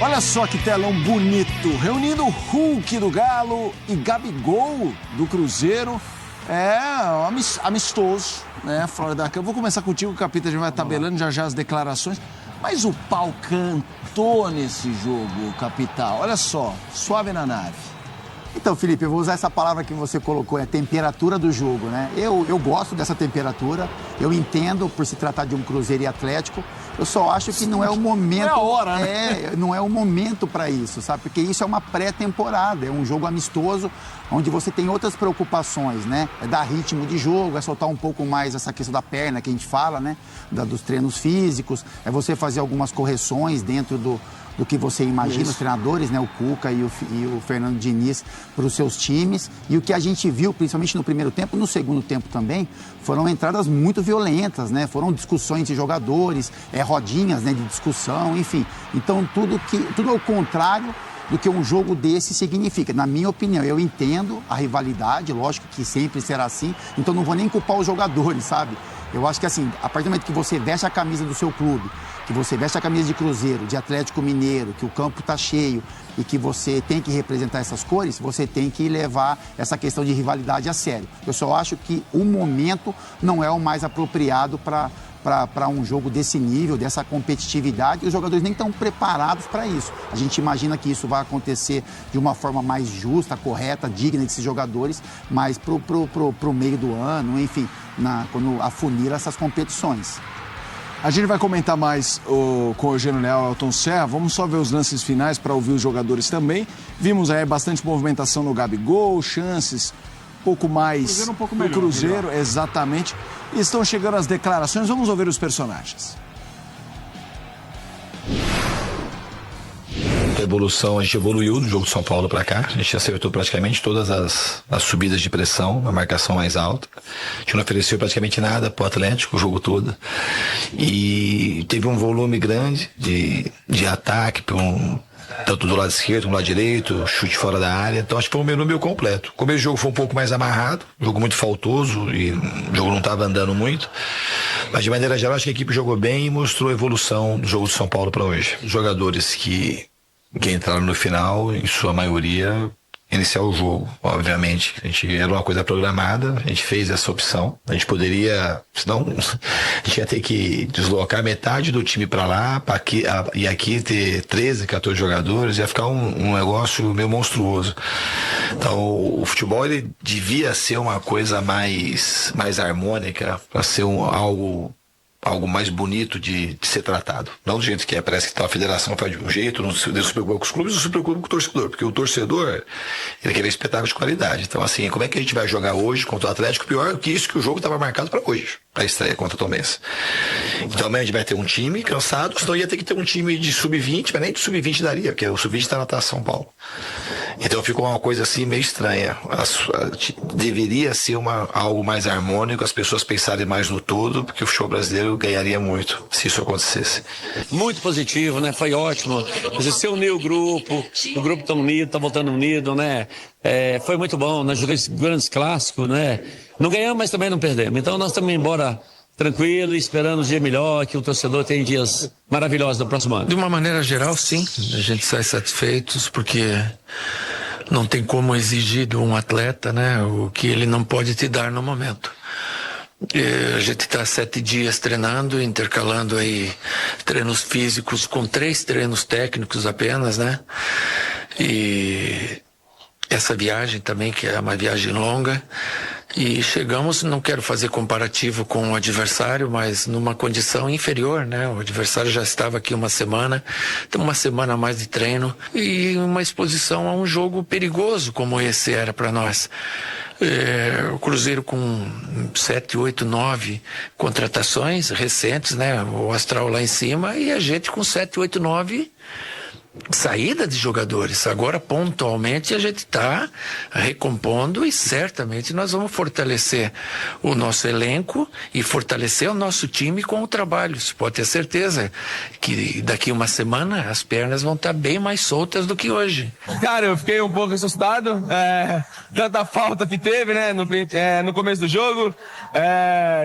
Olha só que telão bonito, reunindo o Hulk do Galo e Gabigol do Cruzeiro. É amistoso, né, Florida Cup. Eu vou começar contigo, o Capita já vai tabelando já as declarações. Mas o pau cantou nesse jogo, Capital. Olha só, suave na nave. Então, Felipe, eu vou usar essa palavra que você colocou, é a temperatura do jogo, né? Eu gosto dessa temperatura, eu entendo por se tratar de um Cruzeiro e Atlético, eu só acho que não é o momento... Não é a hora, né? Não é o momento para isso, sabe? Porque isso é uma pré-temporada, é um jogo amistoso, onde você tem outras preocupações, né? É dar ritmo de jogo, é soltar um pouco mais essa questão da perna que a gente fala, né? Dos treinos físicos, é você fazer algumas correções dentro do que você imagina, os treinadores, né, o Cuca e o Fernando Diniz, para os seus times. E o que a gente viu, principalmente no primeiro tempo, no segundo tempo também, foram entradas muito violentas, né? Foram discussões de jogadores, rodinhas, né, de discussão, enfim. Então, tudo ao contrário do que um jogo desse significa. Na minha opinião, eu entendo a rivalidade, lógico que sempre será assim, então não vou nem culpar os jogadores, sabe? Eu acho que assim, a partir do momento que você veste a camisa do seu clube, que você veste a camisa de Cruzeiro, de Atlético Mineiro, que o campo está cheio e que você tem que representar essas cores, você tem que levar essa questão de rivalidade a sério. Eu só acho que o momento não é o mais apropriado para um jogo desse nível, dessa competitividade, e os jogadores nem estão preparados para isso. A gente imagina que isso vai acontecer de uma forma mais justa, correta, digna desses jogadores, mas pro meio do ano, enfim, quando afunila essas competições. A gente vai comentar mais com o Eugênio Leal e Elton Serra. Vamos só ver os lances finais para ouvir os jogadores também. Vimos aí bastante movimentação no Gabigol, chances um pouco mais no Cruzeiro, melhor. Exatamente. E estão chegando as declarações. Vamos ouvir os personagens. A evolução, a gente evoluiu do jogo de São Paulo para cá, a gente acertou praticamente todas as subidas de pressão, a marcação mais alta, a gente não ofereceu praticamente nada pro Atlético o jogo todo, e teve um volume grande de ataque, tanto do lado esquerdo como do lado direito, chute fora da área, então acho que foi um menu meio completo. O começo do jogo foi um pouco mais amarrado, jogo muito faltoso e o jogo não estava andando muito, mas de maneira geral acho que a equipe jogou bem e mostrou a evolução do jogo de São Paulo para hoje. Os jogadores que entraram no final, em sua maioria, iniciar o jogo, obviamente. A gente era uma coisa programada, a gente fez essa opção. A gente poderia, senão a gente ia ter que deslocar metade do time para lá, e aqui ter 13, 14 jogadores, ia ficar um negócio meio monstruoso. Então, o futebol ele devia ser uma coisa mais harmônica, para ser algo mais bonito de ser tratado. Não do jeito que parece que a federação faz de um jeito, não se preocupa com os clubes, não se preocupa com o torcedor, porque o torcedor, ele quer ver espetáculo de qualidade. Então, assim, como é que a gente vai jogar hoje contra o Atlético? Pior que isso, que o jogo estava marcado para hoje, para a estreia contra o Tombense. Então, amanhã a gente vai ter um time cansado, senão ia ter que ter um time de sub-20, mas nem de sub-20 daria, porque o sub-20 está na Taça São Paulo. Então ficou uma coisa assim meio estranha. Deveria ser algo mais harmônico, as pessoas pensarem mais no todo, porque o futebol brasileiro ganharia muito se isso acontecesse. Muito positivo, né? Foi ótimo. Você uniu o grupo tá unido, tá voltando unido, né? Foi muito bom, nós jogamos grandes clássicos, né? Não ganhamos, mas também não perdemos. Então nós estamos embora tranquilo, esperando um dia melhor, que o torcedor tenha dias maravilhosos no próximo ano. De uma maneira geral, sim. A gente sai satisfeitos porque não tem como exigir de um atleta, né, o que ele não pode te dar no momento. A gente está 7 dias treinando, intercalando aí treinos físicos com 3 treinos técnicos apenas, né? E essa viagem também, que é uma viagem longa, e chegamos, não quero fazer comparativo com o adversário, mas numa condição inferior, né? O adversário já estava aqui uma semana, tem uma semana a mais de treino e uma exposição a um jogo perigoso como esse era para nós. O Cruzeiro com 7, 8, 9 contratações recentes, né? O Astral lá em cima e a gente com 7, 8, 9 saída de jogadores. Agora, pontualmente, a gente está recompondo e certamente nós vamos fortalecer o nosso elenco e fortalecer o nosso time com o trabalho. Você pode ter certeza que daqui uma semana as pernas vão estar bem mais soltas do que hoje. Cara, eu fiquei um pouco assustado, tanta falta que teve, né, no começo do jogo,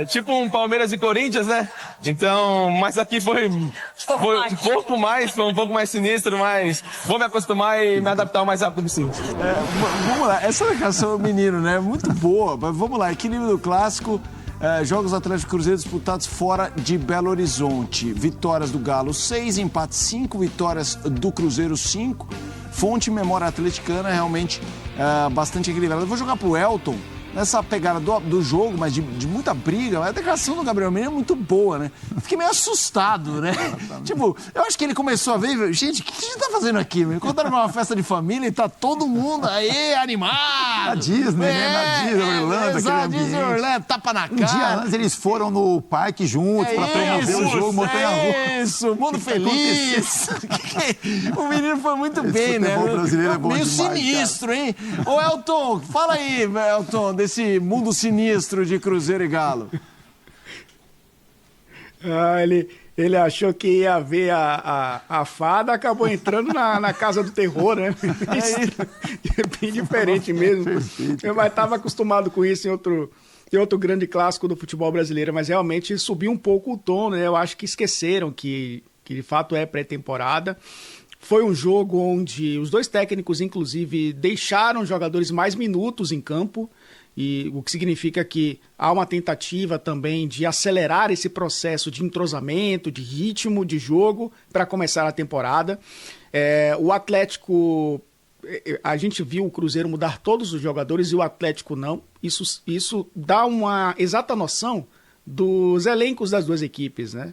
tipo um Palmeiras e Corinthians, né, então, mas aqui foi um pouco mais sinistro, mas vou me acostumar e me adaptar o mais rápido possível. Vamos lá, essa declaração do menino, né? Muito boa. Mas vamos lá, equilíbrio do clássico. Jogos Atlético e Cruzeiro disputados fora de Belo Horizonte. Vitórias do Galo 6, empates 5, vitórias do Cruzeiro 5. Fonte memória atleticana realmente bastante equilibrada. Eu vou jogar pro Elton. Nessa pegada do jogo, mas de muita briga. A declaração do Gabriel Menino é muito boa, né? Fiquei meio assustado, né? Tipo, eu acho que ele começou a ver, gente, o que a gente tá fazendo aqui? Me contaram numa festa de família e tá todo mundo aí animado. Na Disney, né? Na Disney, Orlando, exato, aquele Disney, ambiente. Orlando, tapa na cara. Um dia antes eles foram no parque juntos pra promover o jogo Montanha-Russa. Isso, mundo feliz. O menino foi muito bem, né? Futebol brasileiro é bom meio demais, sinistro, cara. Hein? Ô, Elton, fala aí, Elton, desse mundo sinistro de Cruzeiro e Galo. Ele achou que ia ver a fada, acabou entrando na casa do terror, né? É bem diferente mesmo. Mas estava acostumado com isso em outro grande clássico do futebol brasileiro, mas realmente subiu um pouco o tom, né? Eu acho que esqueceram que de fato é pré-temporada. Foi um jogo onde os dois técnicos, inclusive, deixaram os jogadores mais minutos em campo, e o que significa que há uma tentativa também de acelerar esse processo de entrosamento, de ritmo de jogo para começar a temporada. O Atlético, a gente viu o Cruzeiro mudar todos os jogadores e o Atlético não. Isso dá uma exata noção dos elencos das duas equipes, né?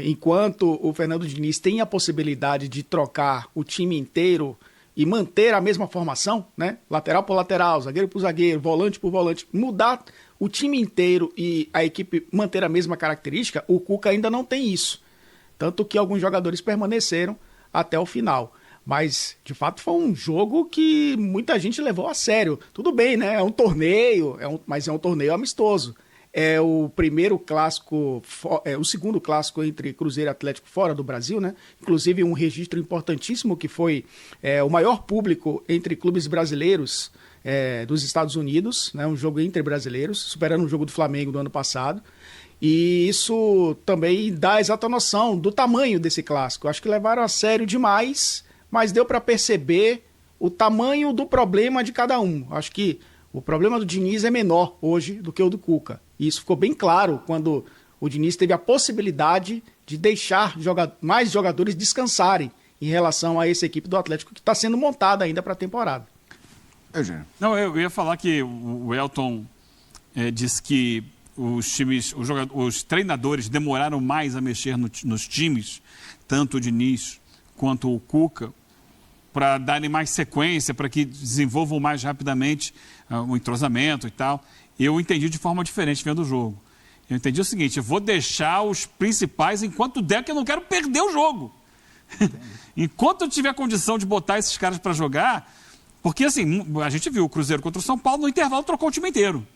Enquanto o Fernando Diniz tem a possibilidade de trocar o time inteiro e manter a mesma formação, né? Lateral por lateral, zagueiro por zagueiro, volante por volante, mudar o time inteiro e a equipe manter a mesma característica, o Cuca ainda não tem isso. Tanto que alguns jogadores permaneceram até o final. Mas, de fato, foi um jogo que muita gente levou a sério. Tudo bem, né? É um torneio, mas é um torneio amistoso. É o primeiro clássico, o segundo clássico entre Cruzeiro e Atlético fora do Brasil, né? Inclusive um registro importantíssimo que foi o maior público entre clubes brasileiros dos Estados Unidos, né? Um jogo entre brasileiros, superando o jogo do Flamengo do ano passado. E isso também dá a exata noção do tamanho desse clássico. Acho que levaram a sério demais, mas deu para perceber o tamanho do problema de cada um. Acho que o problema do Diniz é menor hoje do que o do Cuca. E isso ficou bem claro quando o Diniz teve a possibilidade de deixar mais jogadores descansarem em relação a essa equipe do Atlético que está sendo montada ainda para a temporada. Eugênio. Não, eu ia falar que o Elton disse que os treinadores demoraram mais a mexer nos times, tanto o Diniz quanto o Cuca, para darem mais sequência, para que desenvolvam mais rapidamente o entrosamento e tal. Eu entendi de forma diferente vendo o jogo. Eu entendi o seguinte: eu vou deixar os principais enquanto der, que eu não quero perder o jogo. Enquanto eu tiver condição de botar esses caras para jogar, porque assim, a gente viu o Cruzeiro contra o São Paulo, no intervalo trocou o time inteiro.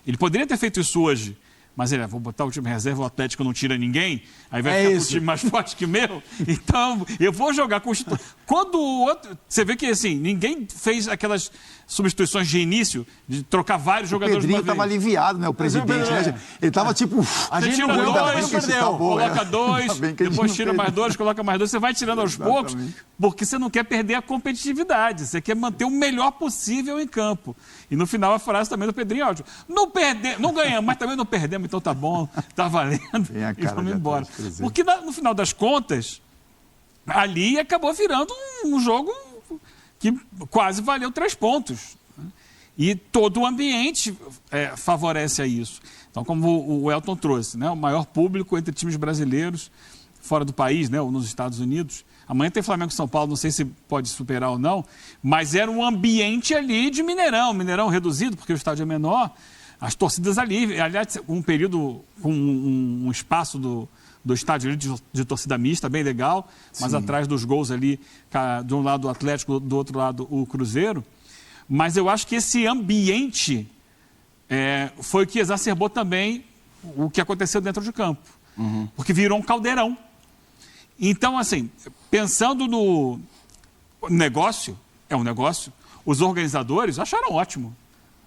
Ele poderia ter feito isso hoje, mas ele, vou botar o time reserva, o Atlético não tira ninguém, aí vai ficar com o time mais forte que o meu, então eu vou jogar com os... Quando o outro... Você vê que assim, ninguém fez aquelas substituições de início, de trocar vários jogadores. O Pedrinho estava aliviado, né, o presidente, né? Ele estava tipo... A gente tira não dois, perdeu. coloca dois, depois tira mais dois, coloca mais dois, você vai tirando aos poucos, porque você não quer perder a competitividade, você quer manter o melhor possível em campo. E no final a frase também do Pedrinho, ótimo, não ganhamos, mas também não perdemos, então tá bom, tá valendo, e vamos embora. Porque no final das contas, ali acabou virando um jogo que quase valeu 3 pontos. E todo o ambiente favorece a isso. Então, como o Elton trouxe, né, o maior público entre times brasileiros fora do país, né, ou nos Estados Unidos. Amanhã tem Flamengo e São Paulo, não sei se pode superar ou não, mas era um ambiente ali de Mineirão reduzido, porque o estádio é menor, as torcidas ali, aliás, um período com um espaço do estádio de torcida mista, bem legal, mas atrás dos gols ali, de um lado o Atlético, do outro lado o Cruzeiro. Mas eu acho que esse ambiente foi o que exacerbou também o que aconteceu dentro de campo. Porque virou um caldeirão. Então, assim, pensando no negócio, é um negócio, os organizadores acharam ótimo.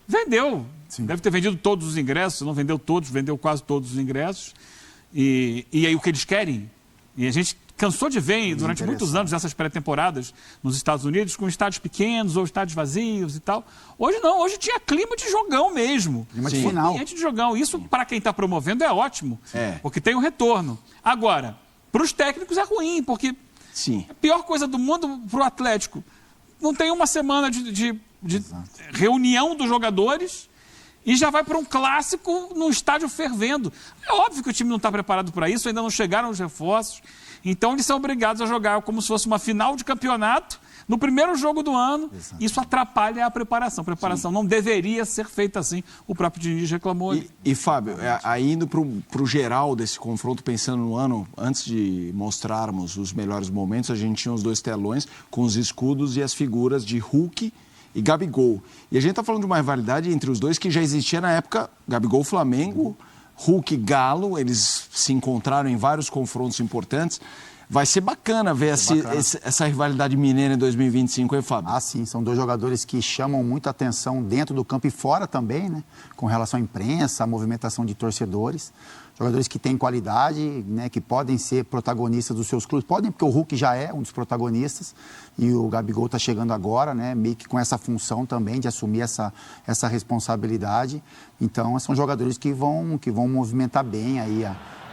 Vendeu. Sim. Deve ter vendido todos os ingressos, não vendeu todos, vendeu quase todos os ingressos. E aí o que eles querem, e a gente cansou de ver durante muitos anos essas pré-temporadas nos Estados Unidos com estádios pequenos ou estádios vazios e tal. Hoje não, hoje tinha clima de jogão mesmo. Clima de final. Ambiente de jogão. Isso, para quem está promovendo, é ótimo, porque tem um retorno. Agora, para os técnicos é ruim, porque a pior coisa do mundo para o Atlético, não tem uma semana de reunião dos jogadores e já vai para um clássico no estádio fervendo. É óbvio que o time não está preparado para isso, ainda não chegaram os reforços. Então eles são obrigados a jogar como se fosse uma final de campeonato no primeiro jogo do ano. Isso atrapalha a preparação. A preparação não deveria ser feita assim. O próprio Diniz reclamou. E Fábio, aí indo para o geral desse confronto, pensando no ano, antes de mostrarmos os melhores momentos, a gente tinha os 2 telões com os escudos e as figuras de Hulk e Gabigol. E a gente está falando de uma rivalidade entre os dois que já existia na época, Gabigol-Flamengo, Hulk-Galo, eles se encontraram em vários confrontos importantes. Vai ser bacana ver essa rivalidade mineira em 2025, hein, Fábio? Ah, sim, são 2 jogadores que chamam muita atenção dentro do campo e fora também, né? Com relação à imprensa, à movimentação de torcedores. Jogadores que têm qualidade, né? Que podem ser protagonistas dos seus clubes. Podem, porque o Hulk já é um dos protagonistas e o Gabigol está chegando agora, né? Meio que com essa função também de assumir essa responsabilidade. Então, são jogadores que vão movimentar bem aí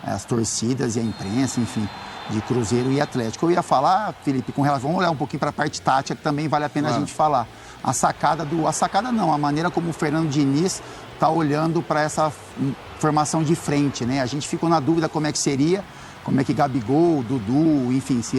as torcidas e a imprensa, enfim, de Cruzeiro e Atlético. Eu ia falar, Felipe, com relação... Vamos olhar um pouquinho para a parte tática, que também vale a pena a gente falar. A sacada não, a maneira como o Fernando Diniz está olhando para essa formação de frente, né? A gente ficou na dúvida como é que seria, como é que Gabigol, Dudu, enfim, se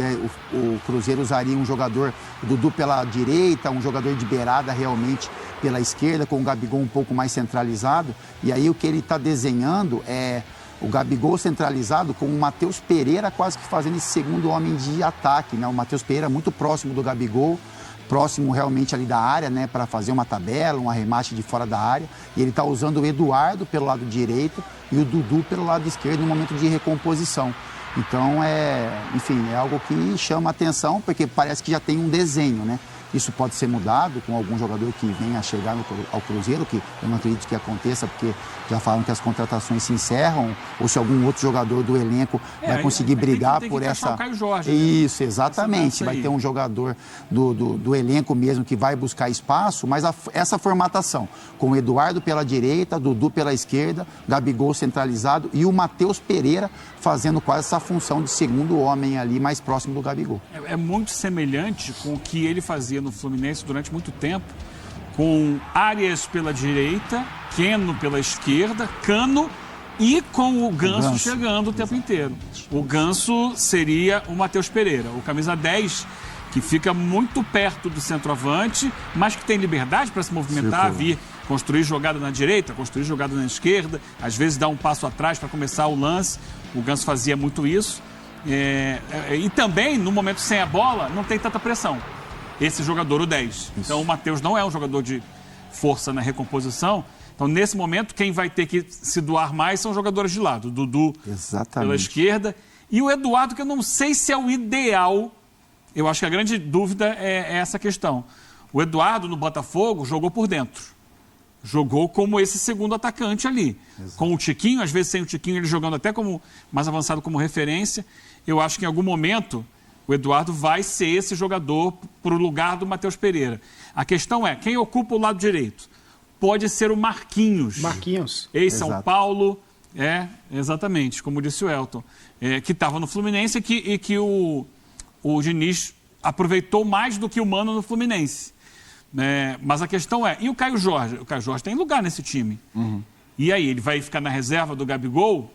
o Cruzeiro usaria um jogador, o Dudu pela direita, um jogador de beirada realmente pela esquerda, com o Gabigol um pouco mais centralizado. E aí o que ele está desenhando é o Gabigol centralizado com o Matheus Pereira quase que fazendo esse segundo homem de ataque, né? O Matheus Pereira muito próximo do Gabigol, próximo realmente ali da área, né? Para fazer uma tabela, um arremate de fora da área. E ele está usando o Eduardo pelo lado direito e o Dudu pelo lado esquerdo no momento de recomposição. Então, enfim, é algo que chama atenção, porque parece que já tem um desenho, né? Isso pode ser mudado com algum jogador que venha a chegar ao Cruzeiro, que eu não acredito que aconteça, porque já falaram que as contratações se encerram, ou se algum outro jogador do elenco vai conseguir brigar por essa... O Caio Jorge, Isso, exatamente. Vai ter um jogador do elenco mesmo que vai buscar espaço, mas essa formatação, com o Eduardo pela direita, Dudu pela esquerda, Gabigol centralizado e o Matheus Pereira fazendo quase essa função de segundo homem ali, mais próximo do Gabigol. É muito semelhante com o que ele fazia no Fluminense durante muito tempo, com Arias pela direita, Keno pela esquerda, Cano e com o Ganso chegando o tempo inteiro. O Ganso seria o Matheus Pereira, o camisa 10, que fica muito perto do centroavante, mas que tem liberdade para se movimentar, vir construir jogada na direita, construir jogada na esquerda, às vezes dar um passo atrás para começar o lance. O Ganso fazia muito isso. E também, no momento sem a bola, não tem tanta pressão. Esse jogador, o 10. Isso. Então, o Matheus não é um jogador de força na recomposição. Então, nesse momento, quem vai ter que se doar mais são os jogadores de lado. O Dudu pela esquerda. E o Eduardo, que eu não sei se é o ideal. Eu acho que a grande dúvida é essa questão. O Eduardo, no Botafogo, jogou por dentro. Jogou como esse segundo atacante ali. Exato. Com o Tiquinho, às vezes sem o Tiquinho, ele jogando até como mais avançado como referência. Eu acho que em algum momento o Eduardo vai ser esse jogador para o lugar do Matheus Pereira. A questão é, quem ocupa o lado direito? Pode ser o Marquinhos. Ex-São Paulo, exatamente, como disse o Elton, que estava no Fluminense e que o Diniz aproveitou mais do que o Mano no Fluminense. Mas a questão é, e o Caio Jorge? O Caio Jorge tem lugar nesse time. E aí, ele vai ficar na reserva do Gabigol?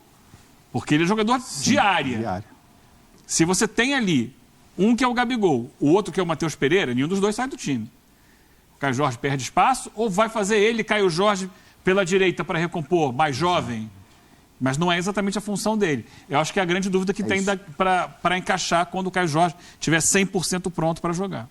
Porque ele é jogador de área. Se você tem ali um que é o Gabigol, o outro que é o Matheus Pereira, nenhum dos dois sai do time. O Caio Jorge perde espaço ou vai fazer ele, Caio Jorge, pela direita para recompor, mais jovem? Mas não é exatamente a função dele. Eu acho que é a grande dúvida que tem para encaixar quando o Caio Jorge estiver 100% pronto para jogar.